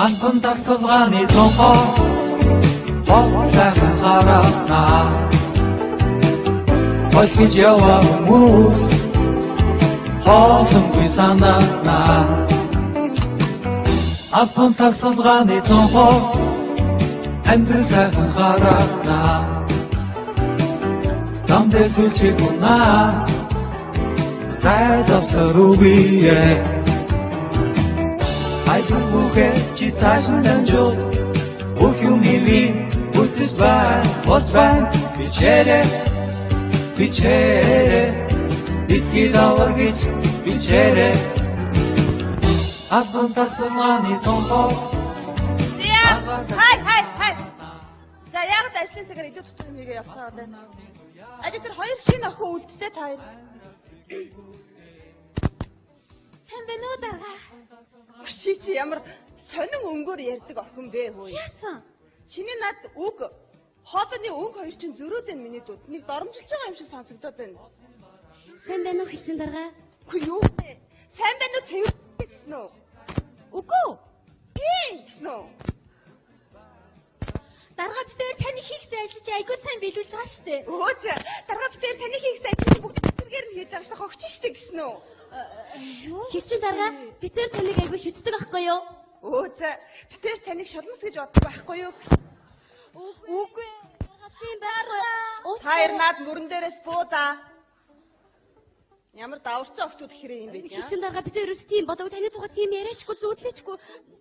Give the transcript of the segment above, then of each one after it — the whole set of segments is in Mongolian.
Анхан тасалгааны цонхоо хол сайхан харагнаа Олгиж яваа хүмүүс хоолонгүй санаанаа Анхан тасалгааны цонхоо амьдрал сайхан харагнаа Замдэр сүлчиг унаа зайд авсар үгүйе Айдын бүгэ чи цааш нь дамжуул бүх юм хийвээ бүтэж бай болж бай бичээрэ битгий давар гэж бичээрэ Албан тасалгааны цонхоо Хай. За яагаад ажлын цагаар илүү дотор юм хийгээ явцгаа байна. Ажил тэр хоёр шинэ охин үлдтэй та хоёр. Сайн байна уу дарга? Чи ямар сонин өнгөөр ярьдаг охин бэ хөөе. Яасан? Чиний над үг хоолны өнгө хоёр чинь зөрөөд энэ миний дүүд. Нэг доромжилж байгаа юм шиг сонсогдоод байна. Сайн байна уу хэлсэн дарга? Үгүй юу бэ? Сайн байна уу цэвэр гэсэн үү? Үгүй. Гэсэн үү? Дарга битээр таны хийхтэй ажиллаж айгүй сайн биелүүлж байгаа штэ. Өө зэ. Дарга битээр таны хийхтэй ажиллаж бүгд тэргээр нь хийж байгаа штэ хогч штэ гэсэн үү? Хийчин дарга битээр таныг айгүй шүтдэг ахгүй юу? Өө зэ. Битээр таныг шулмас гэж боддог байхгүй юу? Үгүй. Дарга тийм байхгүй. Хоёр над мөрөн дээрээс буудаа. Ямар даварцсан охтууд ихрээ юм бэ тийм. Хийчин дарга битээр ерөөс тийм бодог таны тухай тийм яриачгүй зүүдлээчгүй.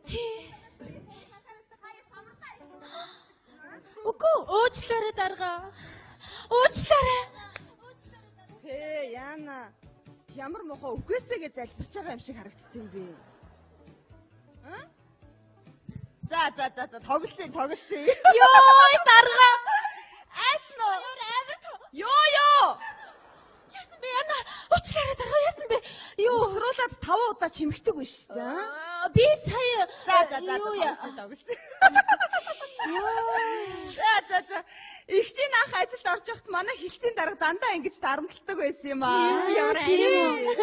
Тий. Үгүй. Уучлаарай дарга. Уучлаарай. Яана. Ямар мохоо үгээсээгээ залбирч байгаа юм шиг харагддаг юм бэ? За тоглосон. Йоо дарга. Асно. Йоо. Яасан бэ яна? Уучлаарай дарга яасан бэ? Юу хруулаад 5 удаа чимэгдэг биш үү? Би сая. За тоглосон. За. Игчийн анх ажилд орж явахт манай хилцийн дарга дандаа ингэж дарамталдаг байсан юм аа. Ямар аюу.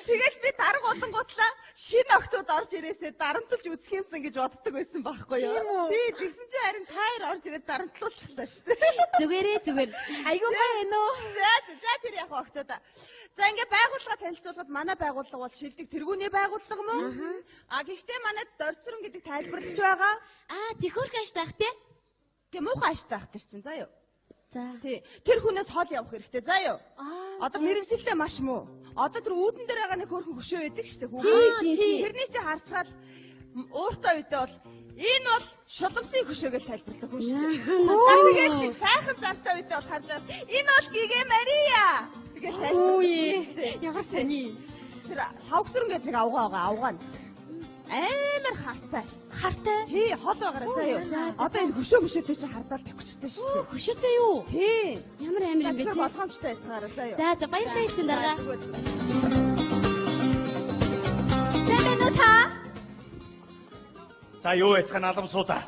Тэгэл би дарга болонгуутлаа шинэ охтууд орж ирээсээ дарамталж үзэх юмсан гэж боддог байсан байхгүй юу? Тий, тэгсэн чинь харин таяр орж ирээд дарамтлуулчихлаа шүү дээ. Зүгээр. Айгуу байна уу? За тэр яг охтуудаа. За ингээ байгууллага танилцуулахад манай байгууллага бол шилдэг тэргүүний байгууллага мөн. Гэхдээ манайд дорцрон гэдэг тайлбарлагч байгаа. Тэхүүр гаш таах тий? Тэг муухай аштаах тэр чинь заа юу. За. Тий. Тэр хүнээс хол явах хэрэгтэй заа юу. Одоо мэрэгчлээ маш муу. Одоо тэр үүдэн дээр байгаа нэг хөрхөн хөшөө байдаг шүү дээ. Тэрний чи харцгаал ууртай үедээ бол энэ бол шулмсын хөшөө гэж тайлбарладаг хүн шүү дээ. Тэгээд нэг сайхан зантай үедээ бол харж байгаа. Энэ бол Гигэ Мария гэж тайлбарладаг шүү дээ. Ямар сони. Тэр савгсрын гэдэг нэг авгаа байгаа нь. Амар хартай. Тий, хол байгаараа заа юу. Одоо энэ хөшөөтэй чи хардаал тавьчихсан шүү дээ. Хөшөөтэй юу? Тий. Ямар амар юм бэ тий. Болгоомжтой байцгаараа заа юу. За баярлалаа хэлсэн дарга. Сайн байна уу та? За юу яцхан алам суудаа.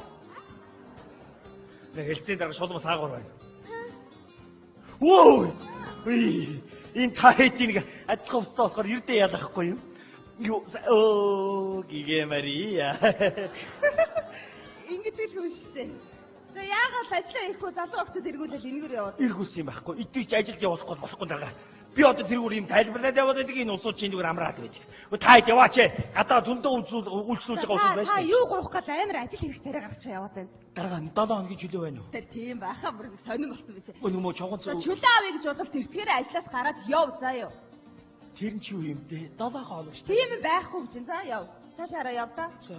Нэг хэлцэн дараа шулмас аагаар байна. Өө! Энэ та хэдийн адилхан устдаа болохоор ердөө яадахгүй юм. Юу Гигэ Мария. Ингэдэг л хүн шүү дээ. За яагаад ажиллаа ирэхгүй залуу охтод эргүүлэл энэгээр яваад. Эргүүлсэн юм байхгүй. Эдгийч ажилд явуулахгүй болохгүй дараа. Би одоо тэрүүр юм тайлбарлаад яваад байдаг энэ усууд чинь зүгээр амраад байдаг. Та хэд яваач ээ. Гадаа зөндөө үйлчлүүлж байгаа усууд байна шүү. Та юу гоох гал амар ажил хэрэг царай гаргачаа яваад байна. Дараа 7 хоногийн чөлөө байна уу? Тэр тийм байхаа бүр сонин болсон байсан. Өө мө чонгон зүг. Чөлөө авъя гэж бодвол тэрчгээрээ ажлаас гараад яв заа юу. Тэр нь ч юу юм бэ? 7 хоног шүү. Тийм байхгүй гэж заа яв. Цаашаараа яв та. За.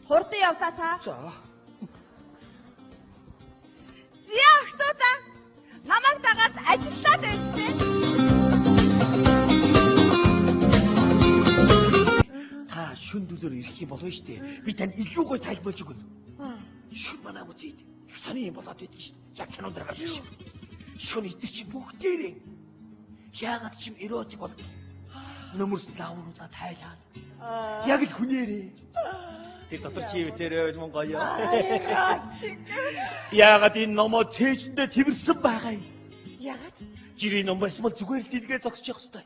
Хурдан яв та. За. Зя охтуудаа намайг дагаад ажиллаад байж тээ. Та шүн дүүлээр ирэх юм болов шүү дээ. Би танд илүү гоё тайлбарлаж өгнө. Шүн манаа үзээд их сони юм болоод байдаг шүү дээ. Яг кинонд гараад шүү. Шүн идэх чи бүгдээрээ яагаад ч юм эротик бол нөмөрс лавруудаа тайлаа. Яг л хүнээрээ. Тэр дотор чи битэрээ мөн гоё. Яагаад энэ номоо цээжэндээ тэрсэн байгаа юм? Ягаад? Жирийн ном байсан бол зүгээр л дэлгээ зогсож явах хэрэгтэй.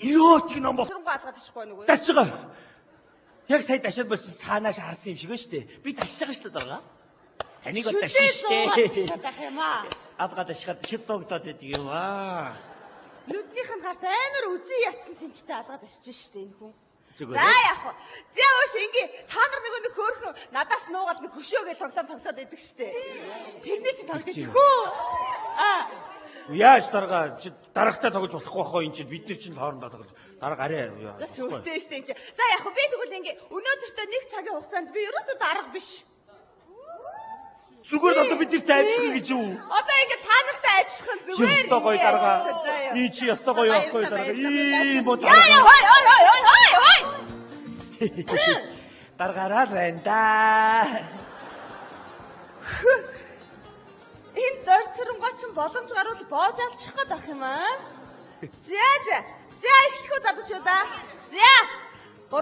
Эротик ном бол Сургуу алгаад ташгүй нөгөө. тасчгаа. Яг сая ташаад болсон таанаас харсан юм шиг байна шүү дээ. Би тасч байгаа шүү дээ даа. Таныг бол ташиж штэ. Шатах юм аа. Авгаад ташгаад хэд зогдоод байдаг юм аа. Нүднийх нь харц амар үзий ятсан шинжтэй алгаад ташиж штэ энэ хүн. Зүгээр. За яах вэ? Зяаш ингээ та нар нэг хөөрхөн надаас нуугаад нэг хөшөөгөө тоглоод байдаг штэ. Тэрний чинь тоглож идэхүү. Яаж дарагтай тоглож болохгүй бахоо энэ чинь бид нар чинь хоорондоо тоглож дарга арай яа. Сүртэй штэ энэ. За яах вэ? Би тэгвэл ингээ өнөөдөртөө нэг цагийн хугацаанд би ерөөсөө дарга биш. Зүгээр одоо бид нартай адилхан гэж юу? Одоо ингээ та нартай адилхан зүгээр. Ястай гоё дарга. Ий чи ястай гоё байхгүй дарга. Ийм бод. Яа хой. Даргараад байна да. Энэ дөрцөрөнгөө чинь боломж гарвал боож алчих гээд ах юм аа. За эхлэхүү залуучуу да. За 3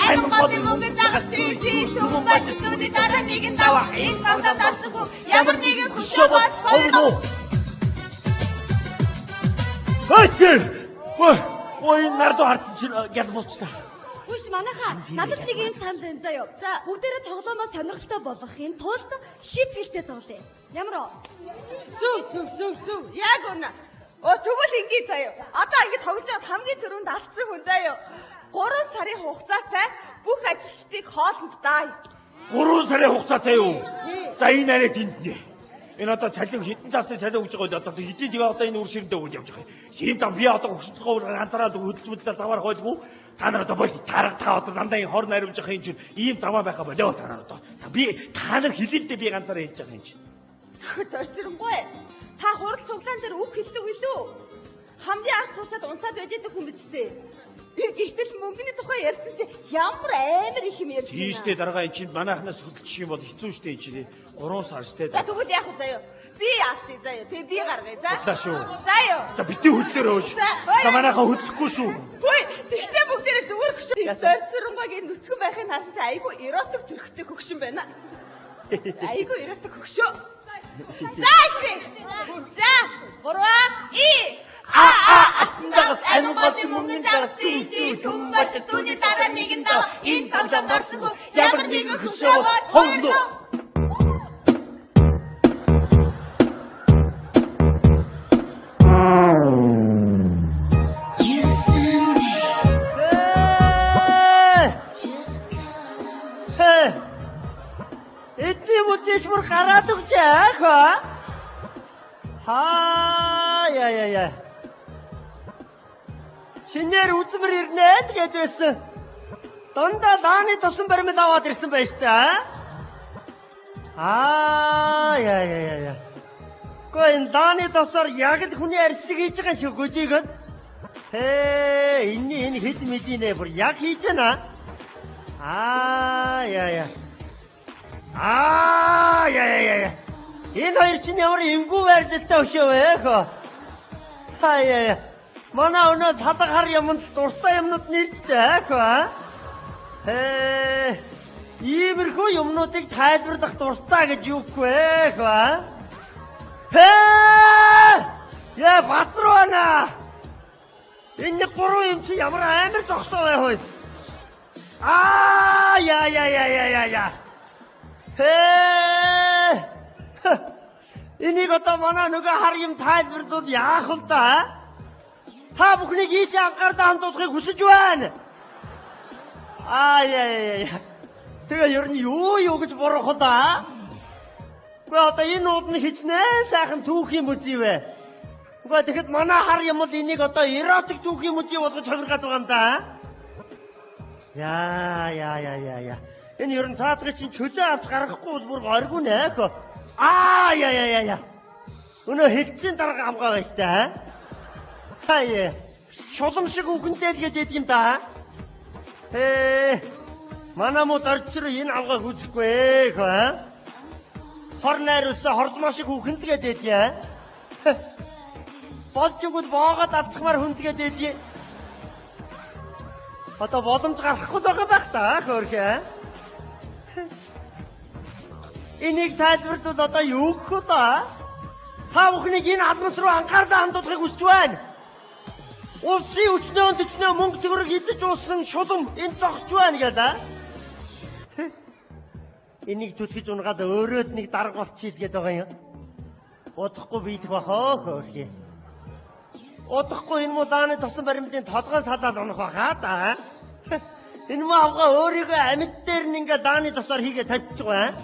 аймаг бодын мөнгө загас тийж түмбай төдий дараа нэгэн даваа энэ тавда дарсгүй ямар нэгэн хөшөө бос хоёр. Ой нард харцсан чинь яд болчихлоо. Үш манайхаа надад нэг юм санал байна заяа. За бүгдээрээ тоглоомоо сонирхолтой болгохын тулд шип хэлтэй тоглоё. Ямар уу? Зүг. Яг үнэ. Тэгвэл ингээ заяа. Одоо ингээ тоглож байгаа хамгийн түрүүнд алдсан хүн заяа. 3 сарын хугацаатай бүх ажилчдыг хоолнд даая. 3 сарын хугацаатай юу? За энэ арай тэнтнэ. Энэ одоо цалин хэдэн цаасны цалин өгж байгаа одоо хэдийн тэгээ одоо энэ үр ширэндээ өгж явж байгаа. Ийм зам би одоо хөшөлгөөр ганцаараа хөдөлж мэдлээ заваар хойлгүй. Та нар одоо болий тарагтаа одоо дандаа энэ хор найруулж байгаа юм чинь ийм заваа байхаа болоо та нар одоо. Би та нар хэлэлдээ би ганцаараа хийж байгаа юм чинь. Төрцөрөнгөө. Та хурал цуглаан дээр үг хэлдэг билүү? Хамгийн анх суучаад унтаад байж байгаа хүн бидтэй. Гэтэл мөнгөний тухай ярьсан чи ямар амар их юм ярьж байна. Тийштэй дарга эн чинь манайхнаас хөдөлчих юм бол хэцүү штэй эн чинь 3 сар штэй. За тэгвэл яах вэ заяа? Би яалтыг заяа. Тэгээ би гаргая за. За шүү. Заяа. За битээ хөдлөөр өөш. За манайхаа хөдлөхгүй шүү. Хөөе, тэгтээ бүгдээрээ зүгээр хөшөө. Зорцрongогийн нүцгэн байхыг харсан чи айгүй эротик төрхтэй хөгшин байна. Айгүй эротик хөгшөө. За ихтэй. За 3 Андагас аймаг бодын мөнгө загас тийж түмбай төдий дараа нэгэн даваа энэ тавда дарсгүй ямар нэгэн хөшөө бос хоёр. Эцэг бүр гараад өгч яах вэ? Яа. Шинээр үзмэр ирнэ тэгээд байсан. Дондаа дааны тусан баримт аваад ирсэн байж та. Яа. Гэхдээ энэ дааны тосоор яг л хүний арьс шиг хийж байгаа шүү гөлийгд. Энэ хэд мэдийнэ бүр яг хийж байна. Яа. Энэ хоёр чинь ямар эвгүй байрлалтай өшөө вэ хөө. Яа. Манай өнөөс хадаг хар юмд дуртай юмнууд нэрчтэй хөө. Иймэрхүү юмнуудыг тайлбарлах дуртай гэж юу вэ хөө. Яа батрууна. Энэ 3 юм чи ямар амар зогсоо вэ хөө. Яа. Энийг одоо манай нөгөө хар юм тайлбарлуул яах вэ та? Та бүхнийг ийшээ анхаардаа хандуулахыг хүсэж байна. Яа. Тэгээ ер нь юу гэж бурах вэ та? Гэхдээ одоо энэ уул нь хичнээн сайхан түүх юм үзье вэ? Гэхдээ тэгэхэд манай хар юм бол энийг одоо эротик түүх юм үзье болгож хувиргаад байгаа юм да. Яа. Энэ ер нь цаадгыг чинь чөлөө авч гаргахгүй бол бүр оргүй нэ хөө. Яа. Өнөө хэлцэн дарга амгаа байж та. Шулам шиг үгэнтэй л гэж ядг юм да. Манай мод орчроо энэ авгааг үзэхгүй хөө. Хор найруулсан хорлмоо шиг үгэнд л гэж ядг. Болж өгвөл боогоод авчихмаар хүндгээд байдгийг. Одоо боломж гарахгүй байгаа байх та хөөрхөө. Энийг тайлбарлавал одоо юу гэх вэ? Та бүхнийг энэ алмас руу анхаарлаа хандуулахыг хүсэж байна. Улсын өчнөө төчнөө мөнгө төгрөг идэж уусан шулам энд зогсож байна гэдэг. Энийг түлхэж унгаад өөрөө л нэг дарга болчихъя гэдэг байгаа юм. Удахгүй биедэх бахаа хөөрхий. Удахгүй энэ мудааны тосон баримтын толгой салаад унах бахаа да. Энэ муу авгаа өөрийгөө амьд дээр нь ингээ дааны тосоор хийгээ тавьчих байна.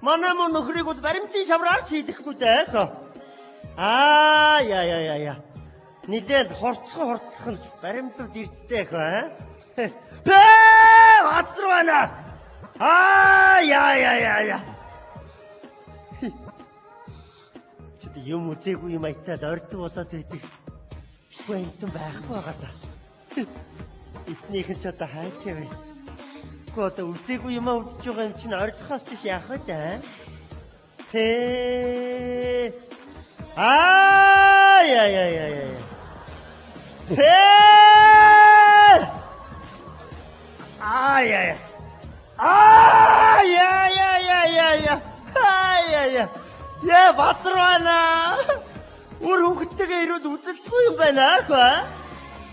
Манай мөн нөхрийг бол баримтын шавраар ч хийдэхгүй дээ. Яа. Нилээд хорцсон баримтад ирцтэй хаа. Бээ! Хацруу байна. Яа. Чи юм үзээгүй юм айтаад ордог болоод байдаг. Гэнтэн байхгүй байгаа да. Эднийх нь ч одоо хайчаа вэ? Гэхдээ одоо үзээгүй юм үзэж байгаа юм чинь орилохоос ч яах вэ да? Яа. Яа, батрана. Өөр хөнгөтэйгээ ирээд үзэлцгүй юм байна аа.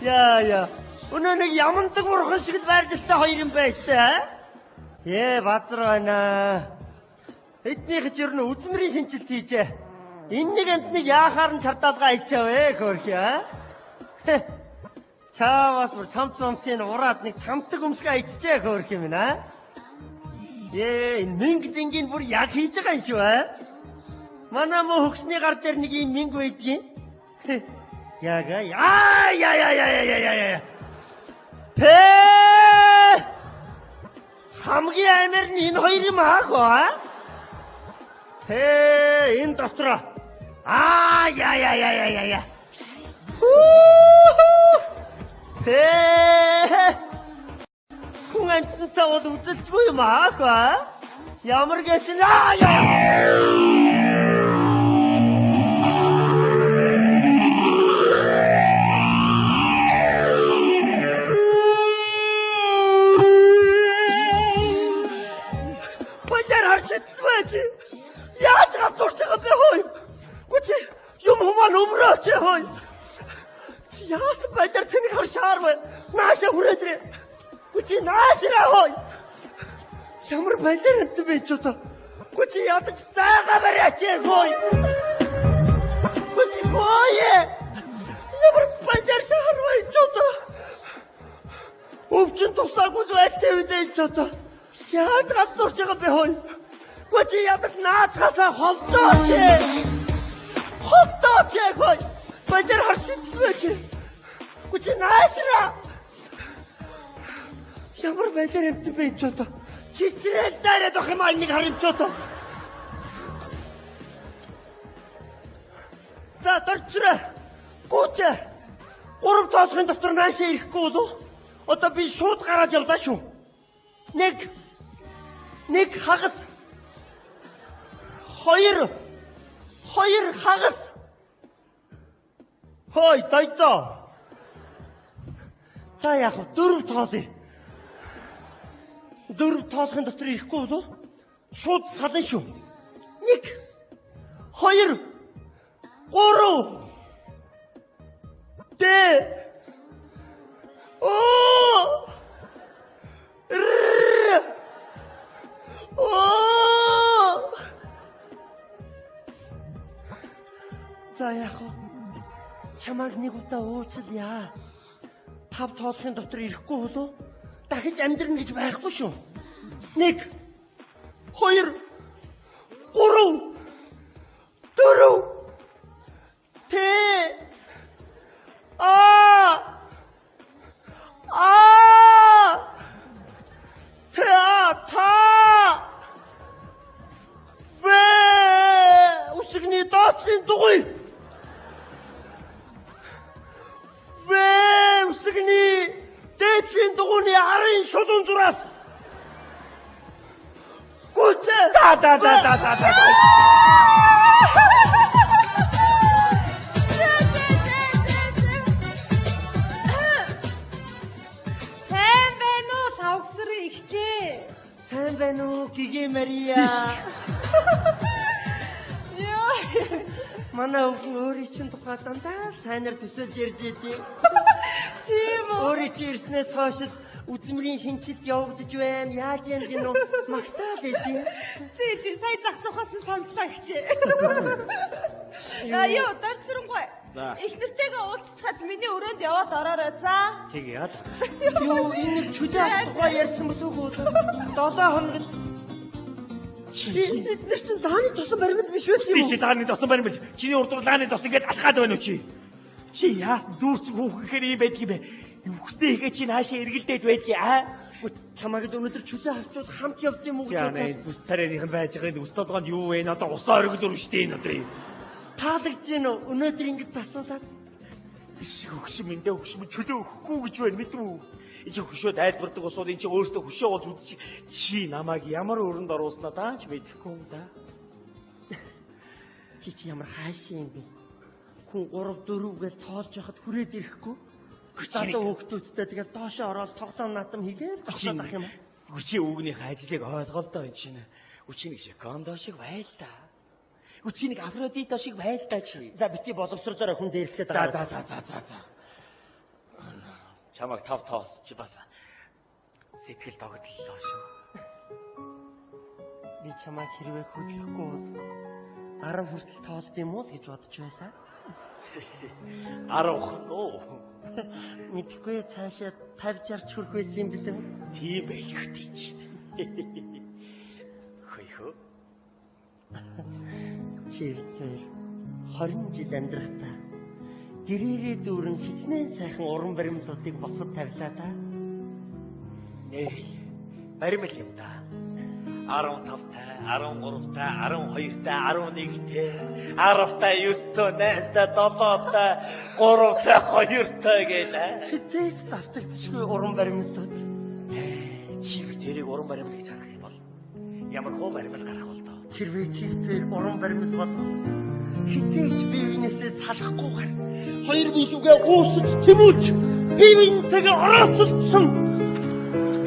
Яа. Өнөө нэг ямандаг бурхан шиг л байрлалтай хоёр юм байна штэ. Батрана. Эднийх ч ер нь үзмэрийн шинжилт хийжээ. Энэ нэг амтныг яахаар нь чардаад гайчаа вэ хөөрхий. Чаавас бүр цамцын ураад нэг тамтаг өмсгөө ичжээ хөөрхий минь аа. Энэ мэнг зингийн бүр яг хийж байгаа юм шүү аа. Манай мө хөгсний гар дээр нэг юм мэнг байдгийн. Яа. Хамгийн амар нь энэ хоёр юм аах аа. Энэ дотроо. Яа. Хүн амтнаа бол үзэлцгүй юм аах аа. Ямар гэж яаж гавдурч байгаа бэ хой? Гүчи юм хумаа өмрөөч хой. Чи яасан байдар тэнэг харшаар вэ? Нааша хүрээдрээ. Гүчи наашраа хой. Ямар байдар энэ бэ ч одоо. Гүчи ядаж зайгаа барьяач хой. Гүчи хой. Ямар байдар шахар вэ ч одоо. Өвчин тусаагүй зүйтэй үдэй ч одоо. Яаж гавдурч байгаа бэ хой? Гүчи ядаж наатахасаа холдооч. Хой. Байдар харшигдвэч. Гүчи наашраа. Ямар байдар энэ бэ ч одоо. Чичрээд дайраад ах юм аа нэг харин ч одоо. За дөрчрөө. Гүчи. 3 тоосхын дотор наашаа ирэхгүй болов. Одоо би шууд гараад явлаа шүү. Нэг хагас. 2 хагас. Хой тайдаа. За яах вэ? 4 тоосъя. 4 тоосхын дотор ирэхгүй болов. Шууд сална шүү. 1 2 3 За яах вэ? Чамайг нэг удаа уучлаа. 5 тоолохын дотор ирэхгүй болов дахиж амьдрна гэж байхгүй шүү. 1 2 3 4 Усгний доотлын дугуй. Усгний дээдлийн дугуйны арын шулуун зураас. Гүтэ. Манай өвгөн өөрийн чинь тухай дандаа сайнаар төсөөлж ярьж идэв. Тийм үү? Өөрийн чинь ирснээс хойш үзмэрийн шинжилт явагдаж байна. Яаж юм гинөө магтаад идэв. Тийм сая зах зохоос нь сонслоо гэчээ. Яа, далцрангуй. Их нэртэйгээ уулзчихад миний өрөөнд яваад ороорой за. Тэг яа. Юу энэ чөлөө тухай ярьсан болов уу? 7 хоног бид нар чинь дааны тосон баримт биш байсан юм уу? Чи дааны тосон баримт. Чиний урд дааны тос ингээд алхаад байна уу чи? Чи яасан дүүрч хүүхээр юм байдаг юм бэ? Юугстэй ихэ чи наашаа эргэлдээд байдгийг аа? Чамайг өнөөдөр чөлөө авчууд хамт явд юм уу гэж бодсон. Яа, зүс тарианых нь байж байгаа энэ ус толгойд юу вэ? Одоо усаа өргөлөөр штэ энэ одоо юм. Таадагч гин үү? Өнөөдөр ингэж засуудаад хөгшин мэндэ хөгшмөд чөлөө өгөхгүй гэж байна мэдрүү. Эцэг хөшөөд айлбардаг усууд энэ чи өөртөө хөшөө болж үзчих. Чи намайг ямар өрөнд оруулснаа даанч мэдэхгүй юм да. Чи ямар хаашаа юм бэ? Хүн 3 4 гэж тоолж яхад хүрээд ирэхгүй. Залуу хүүхдүүдтэй тэгээд доошоо ороод тоглоом натам хийгээд болчиход ах юм. Хүчи өвгнийх ажлыг ойлголоо энэ чинь. Хүчиний шиг кондо шиг байл та. Хүчиний Афродито шиг байл та чи. За бити боловсруулаарай хүн дээрлэхэд байгаа. За. Чамаг тав тоос чи бас сэтгэл догтлоо шүү. Би чамайг хэрвээ хөдлөхгүй бол 10 хүртэл тоолд юм уу гэж бодож байлаа. 10 уу? Мэдхгүй цаашаа 50 60 хүрэх байсан юм билээ. Тийм байлгүй чи. Хөөе. Чивтэр 20 жил амьдрахтаа гэрээрээ дүүрэн хичнээн сайхан уран баримтуудыг босгод тавилаа да. Нэр баримт юм да. 15-тай, 13-тай, 12-тай, 11-тай, 10-тай, 9-тай, 8-тай, 7-тай, 3-тай, 2-тай гэлээ. Хизээч давтагдчихгүй уран баримтууд. Чи тэрийг уран баримт гэж харах юм бол ямар хөө баримт гарах бол тоо. Хэрвээ чивтэр уран баримт болох хизээч биенээсээ салахгүйгээр хоёр биелүүгээ уусаж тэмүүлж биентэйгээ орооцолсон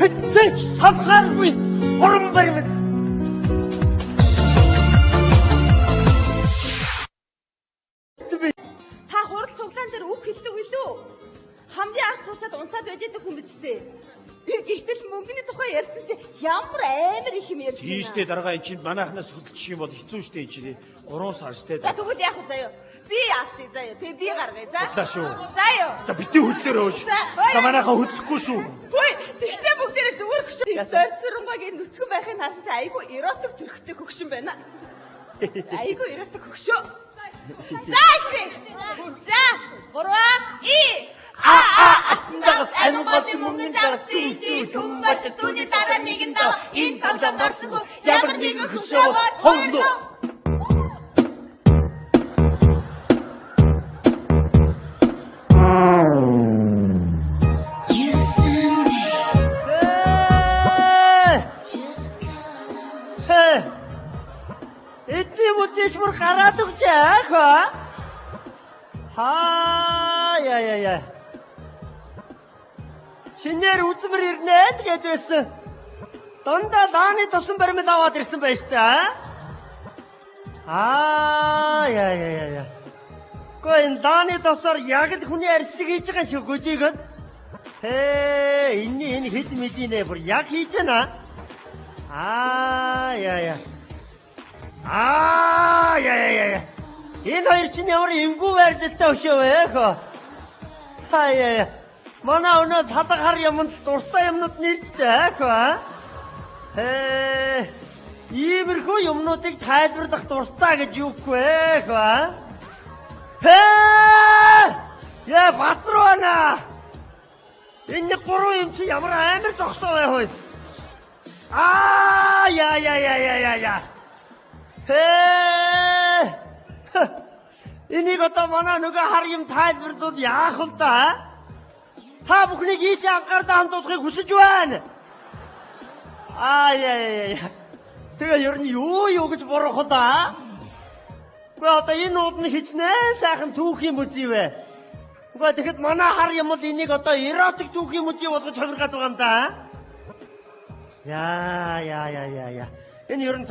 хизээч салхааргүй уран баримт. Та хурал цуглаан дээр үг хэлдэг билүү? Хамгийн ард суучаад унцаад байж байгаа хүн биз дээ. Гэтэл мөнгөний тухай ярьсан чи ямар амар их юм ярьж байна. Тийштэй дараагаа эн чинь манайхнаас хөдөлчих юм бол хэцүү штэй эн чинь 3 сар штэй. За тэгвэл яах вэ заяа? Би яатыг заяа. Тэг би гаргая за. За шүү. Заяа. За битээ хөдлөөрөө өөш. За манайхаа хөдлөхгүй шүү. Хөөе, тэгтээ бүгдээрээ зүгээр гүшээ. Зорцрongойг нүцгэн байхыг харсан чи айгүй эротик төрхтэй хөгшин байна. Айгүй эротик хөгшөө. За ихтэй. За 3 Атандагас аймагт мөнгөний дагас тийм түмбат студи дараа нэгэн дав энэ тавтан гарсгүй ямар нэгэн хөшөө хондоо. Эдний мөдөж бүр гараад өгч яах вэ? Яа. Шинээр үзмэр ирнэ тэгээд байсан. Дандаа дааны тосон баримт аваад ирсэн байж та. Яа. Гоо энэ дааны тосоор яг л хүний арьс шиг хийж байгаа шүү гөлийгд. Энэ хэд мэдийнэ бүр яг хийж байна. Яа. Энэ хоёр чинь ямар эвгүй байрлалтай өшөө вэ хөө. Яа. Манай өнөөс хадаг хар юмд дуртай юмнууд нэрчтэй хөө. Иймэрхүү юмнуудыг тайлбарлах дуртай гэж юухгүй хөө. Яа батруу байна. Энэ 3 юм чи ямар амар зогсоо бай хөөе. Яа. Энийг одоо манай нөгөө хар юм тайлбарлуул яах вэ та? Та бүхнийг ийшээ анхаардаа хандуулахыг хүсэж байна. Яа. Тэгээ ер нь юу гэж бурах вэ та? Гэхдээ одоо энэ уул нь хичнээн сайхан түүхийн музей вэ? Гэхдээ тэгэхэд манай хар юм бол энийг одоо эротик түүхийн музей болгож хувиргаад байгаа юм да. Яа. Энэ ер нь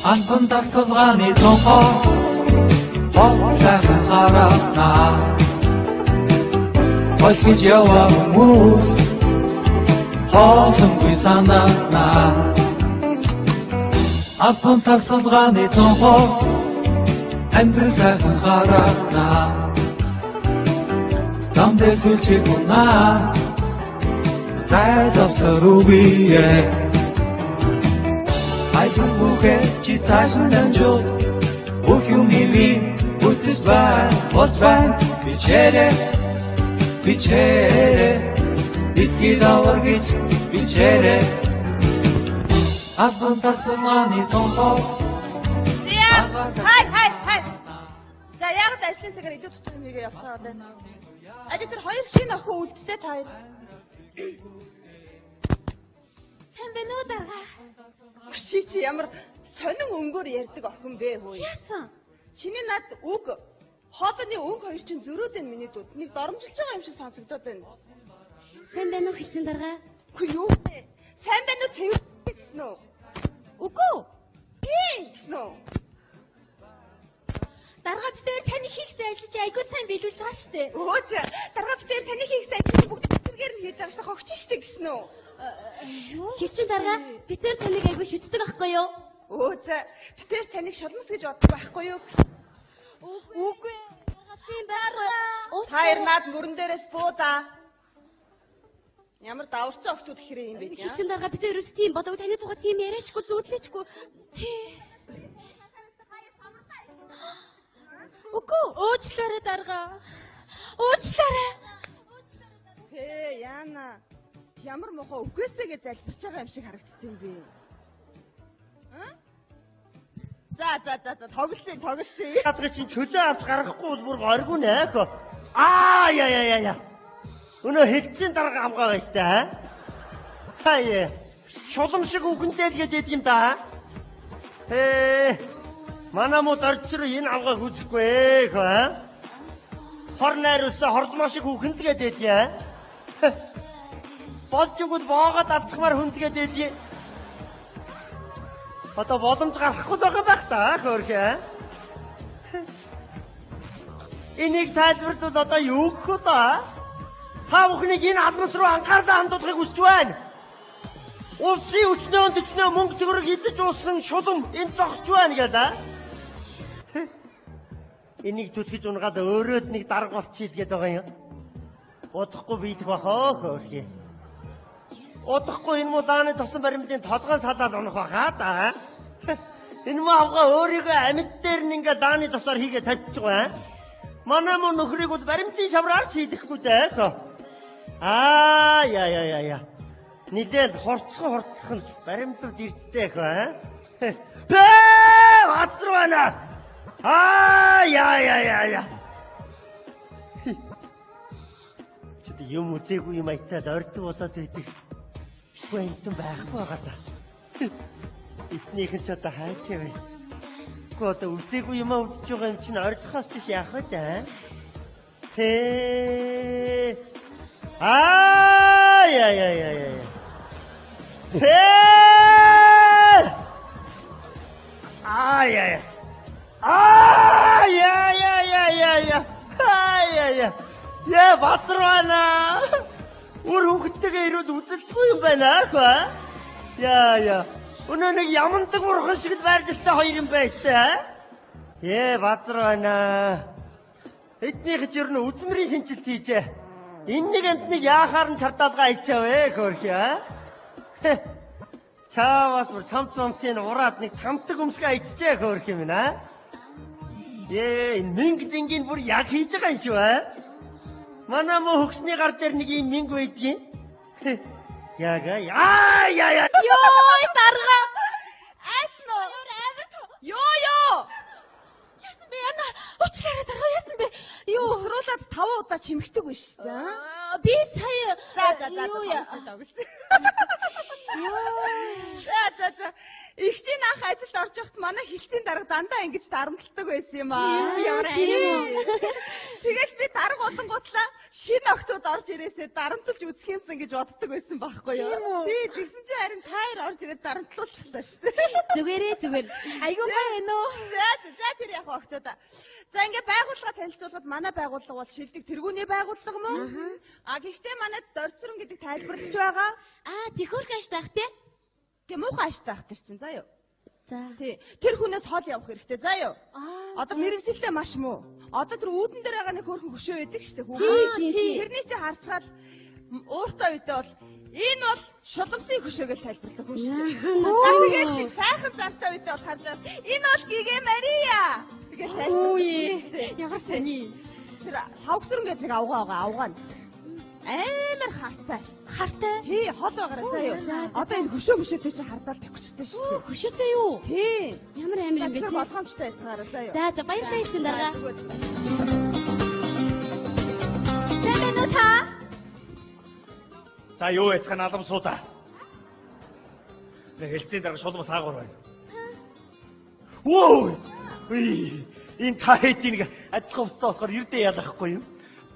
Албан тасалгааны цонхоо хол сайхан хараа Хол гэж яваа хүмүүс хоолонгүй санаанаа Албан тасалгааны цонхоо амьдрал сайхан хараа Замдээ сүлжиг унаа зайд авсар үгүйе Айдуухэ чи цаашин дамжуу бүх юм хийвээ бүтэц бай болцвай бичээрэ битгий давар гэж бичээрэ Албан тасалгааны цонхоо Хай. За яг л ажлын цагаар илүү дотор юм хийгээ явцгаа байна. Ажил тэр хоёр шинэ охин үлдтэй та хоёр. Сайн байна уу дарга? Чи ямар сонин өнгөөр ярьдаг охин бэ хөөе. Яасан? Чиний над үг хоолны өнгө хоёр чинь зөрөөд энэ миний дүүд. Нэг доромжилж байгаа юм шиг сонсогдоод байна. Сайн байна уу хэлсэн дарга? Үгүй юу бэ? Сайн байна уу цэвэр гэсэн үү? Үгүй. Гэсэн үү? Дарга битээр таны хийхтэй ажиллаж айгүй сайн биелүүлж байгаа шүү дээ. Өөч дарга битээр таны хийхтэй ажил бүгд тэргээр нь хийж байгаа шүү дээ. Хогч штэ гэсэн үү? Хэрчэн дарга битээр таныг айгүй шүтдэг ахгүй юу? Өөч битээр таныг шулмас гэж боддог байхгүй юу? Үгүй. Тийм дарга. Хоёр наад мөрөн дээрээс буудаа. Ямар даварцсан охтууд ихрээ юм бэ тийм. Хэрчэн дарга битээр ерөөс тийм бодог таны тухай тийм яриачгүй зүүдлээчгүй. Тийм. Үгүй уучлаарай дарга. Уучлаарай. Яана. Ямар мохоо үхээсэгээ залбирч байгаа юм шиг харагддаг юм бэ? За тоглосон. Ядга чинь чөлөө авч гаргахгүй бол бүр горгүй нэх. Яа. Өнөө хэлцэн дарга амгаа байж та. Хаяа. Шулам шиг үгэнтэй л гээд юм да. Манай мод орцроо энэ авгаа хүзэхгүй хаа. Хор найруулсан хорлмоо шиг үхэнд гээд яа. Болж өгвөл боогод авчихмаар хүндгээд байдгийг. Одоо боломж гарахгүй байгаа байх та хөөрхөө. Энийг тайлбарлавал одоо юу гэх вэ? Та бүхнийг энэ алмас руу анхаарлаа хандуулахыг хүсэж байна. Улсын өчнөө төчнөө мөнгө төгрөг идэж уусан шулам энд зогсож байна гэдэг. Энийг түлхэж унгаад өөрөөд нэг дарга болчихъя гэдэг байгаа юм. Удахгүй биедэх бахаа хөөрхөө. Удахгүй энэ мудааны тосон баримтын толгойн салаад унах бахаа да. Энэ муу авгаа өөрийгөө амьд дээр нь ингээ дааны тосоор хийгээ тавьчих байгаа. Манай муу нөхрийг бол баримтын шавраар ч хийдэхгүй дээ. Яа. Нилээд хурцхан баримтад ирцтэй хаа. Бацрвана. Яа. Чид юм үзээгүй юм айтаад ордог болоод байдаг. Гэнтэн байхгүй байгаа та. Эднийх нь ч одоо хайч вэ? Гэхдээ одоо үзээгүй юм үзэж байгаа юм чинь орилохоос ч яах вэ та? Яа. Яа, батрана. Өөр хүүхдтэйгээ ирээд үзэлцгүй юм байна аа. Яа. Өнөө нэг ямандаг бурхан шиг байрлалтай хоёр юм байна штэ. Батрана. Эднийх ч ер нь үзмэрийн шинжилт хийжээ. Энэ нэг амтныг яахаар нь чардаад гайчаа вэ хөөрхий. Чаавас бүр цамцын ураад нэг тамтаг өмсгөө ичжээ хөөрхий минь аа. Энэ мэнг зингийн бүр яг хийж байгаа юм шүү Манай муу хөгсний гар дээр нэг юм минг байдгийн. Яага. Яа. Ёо, дарга. Асно. Ёо. Яасан бэ яна? Уучлаарай дарга яасан бэ? Юу хөрүүлээд 5 удаа чимэгдэг биш үү? Би сая За. За. Игчийн анх ажилд орж явахт манай хилцийн дарга дандаа ингэж дарамтлагдаг байсан юм аа. Тэгэл би дарга болонгуутлаа шинэ охтууд орж ирээсээ дарамтлж үзэх юмсан гэж боддог байсан байхгүй юу? Тий, тэгсэн чинь харин таяр орж ирээд дарамтлуулчихлаа шүү дээ. Зүгээр. Айгуу байна уу? За тэр яг охтуудаа. За ингээ байгууллага танилцуулахад манай байгууллага бол шилдэг тэргүүний байгууллага мөн. Гэхдээ манайд дорцрон гэдэг тайлбарлагч байгаа. Тэхүүр гаш таах те. Тэг муухай аштаах тэр чинь заа юу. За. Тий. Тэр хүнээс хол явах хэрэгтэй заа юу. Одоо мэрэгчлээ маш муу. Одоо тэр үүдэн дээр байгаа нэг хөөрхөн хөшөө байдаг шүү дээ хүүхэн. Тэрний чи харцгаал ууртай үедээ бол энэ бол шулмсын хөшөө гэж тайлбарладаг хүн шүү дээ. Тэгээд сайхан зантаа үедээ бол харж байгаа. Энэ бол Гигэ Мария. Тэгээд тайлбарладаг шүү дээ. Ямар сони. Тэр савгсрын гэдэг нэг авгаа нь. Амар хартай. Тий, хол байгаараа заа юу. Одоо энэ хөшөө чи хардаал тавьчихсан шүү дээ. Хөшөөтэй юу? Тий. Ямар амар юм бэ? Тэр болгоомжтой байцгаараа заа юу. За баярлалаа эцэн дарга. Тэмээ нөө та. За юу яцхан алам суудаа. Нэг хэлцэн дараа шулмас аагаар байна. Воо! Энэ таайтын адилхан устаа болохоор ирдэ яадахгүй юм.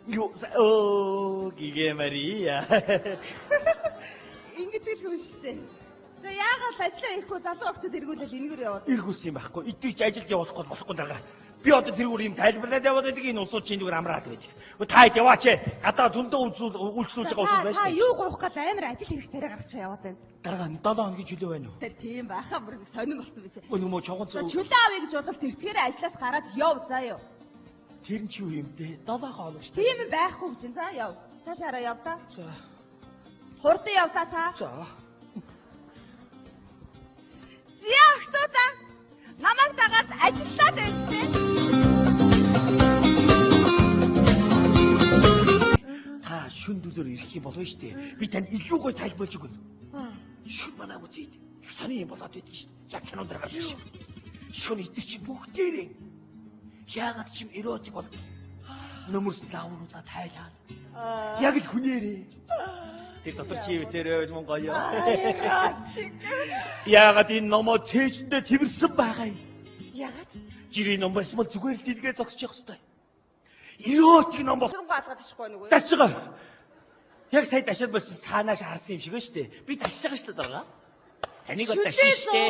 Гигэ Мария. Ингэдэг л хүн шүү дээ. За яагаад ажиллаа ирэхгүй залуу охтод эргүүлэл энэгээр яваад. Эргүүлсэн юм байхгүй. Эдгэрч ажилд явуулахгүй болохгүй дараа. Би одоо тэрүүр юм тайлбарлаад яваад байдаг энэ усууд чинь зүгээр амраад байдаг. Та хэд яваач ээ. Гадаа зөндөө үйлчлүүлж байгаа усууд байна шүү. Та юу гоох гал амар ажил хэрэг царай гаргачихаа яваад байна. Дараа 7 хоногийн чөлөө байна уу? Тэр тийм байхаа бүр сонирн болсон байсан. Өө нөмөө чонгон зөв. Чөлөө авъя гэж бодвол тэрчгээр ажлаас гараад яв заа юу. Тэр нь ч юу юм бэ? 7 хоног шүү. Тийм байхгүй гэж за яв. Цаашаараа яв та. За. Хурдан яв та. За. Зя охтуудаа намайг дагаад ажиллаад байж тээ. Та шүн дүүлээр ирэх юм болов шүү дээ. Би танд илүү гоё тайлбарлаж өгнө. Шүн манаа үзээд их сони юм болоод байдаг шүү дээ. Яг кинонд гарч шүү. Шүн идэх чи бүгдээрээ яагаад ч юм эротик бол нөмөрс лавруудаа тайлаад. Яг л хүнээрээ. Тэр дотор чи битэрээ мөн гоё. Яагаад энэ номоо цээжэндээ тэрсэн байгаа юм? Яагаад? Жирийн ном байсан бол зүгээр л дэлгээ зогсож явах хэрэгтэй. Эротик ном бол сургуу алгаад ташгүй нүгөө. тасчгаа. Яг сая ташаад болсон таанаас харсан юм шиг байна шүү дээ. Би тасч байгаа шүү дээ даа. Таныг бол ташиж штэ.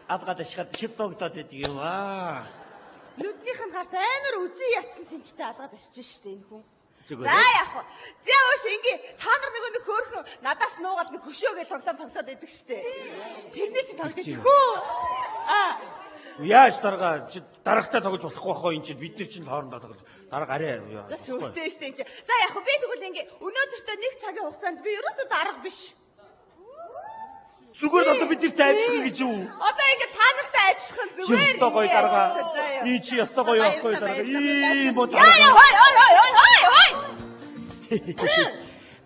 Авгаад ташгаад хэд зогдоод байдаг юм аа. Нүднийх нь гарц амар үзий ятсан шинжтэй алгаад ташиж штэ энэ хүн. Зүгээр. За яах вэ? Зя ууш ингээ та нар нэг хөөрхөн надаас нуугаад нэг хөшөөгөө тоглоод байдаг штэ. Тэрний чинь тоглож хөө. Яаж дарагтай тоглож болохгүй байхгүй энэ чинь бид нар чинь хоорондоо тоглож дарга арай яа. Зүгтээ штэ энэ. За яах вэ? Би тэгвэл ингээ өнөөдөртөө нэг цагийн хугацаанд би ерөөсөө дарга биш. Зүгээр одоо бид нартай адилхан гэж юу? Одоо ингээ та нартай адилхан зүгээр. Ястай гоё дарга. Ий чи ястай гоё явахгүй дарга. Ийм бод. Ой.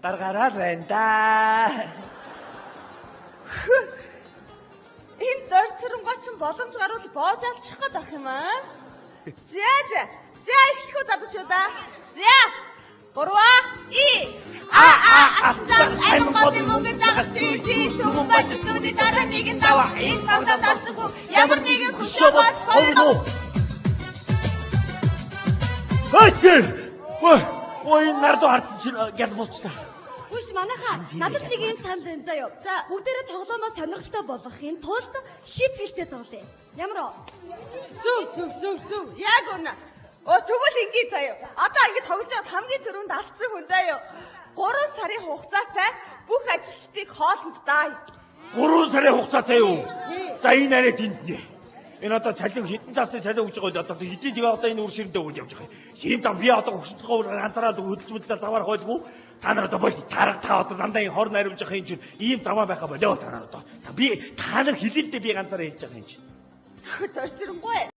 Даргараа байна да. Энэ дорцронгоо ч боломж гарвал боож алчих гээд ах юм аа. За эхлэхүү залуучуудаа. За 3 ам гол мөнгө загас тий түмбай төдий дараа нэгэн даваа энэ тавда дарсгүй ямар нэгэн хөшөө бас хоёр. Ой нард харцсан чинь гял болчихлоо. Үгүй манайхаа надад нэг юм санал байна заа юу. За бүгдээрээ тоглоомоо сонирхолтой болгохын тулд шип хэлтэй тоглоё. Ямар оо? Зүг. Яг үнэ. Тэгвэл ингээ заа юу. Одоо ингээ тоглож байгаа хамгийн түрүүнд алдсан хүн заа юу. 3 сарын хугацаатай бүх ажилчдыг хоолнд даа. 3 сарын хугацаатай юу? За энэ арай тэнтнэ. Энэ одоо цалин хэдэн цаасны цалин өгж байгаа одоо хэдийн тэгээ одоо энэ үр ширэндээ өгж явж байгаа. Ийм зам би одоо хөшөлтгөө ганцаараа хөдөлж мэдлээ заваар хойлгүй. Та нар одоо боль тарга та одоо дандаа энэ хорн ариулж байгаа юм чинь ийм заваа байхаа болоо та нар одоо. Би та нар хэлэлдээ би ганцаараа хийж байгаа юм чинь. Дорцронгоо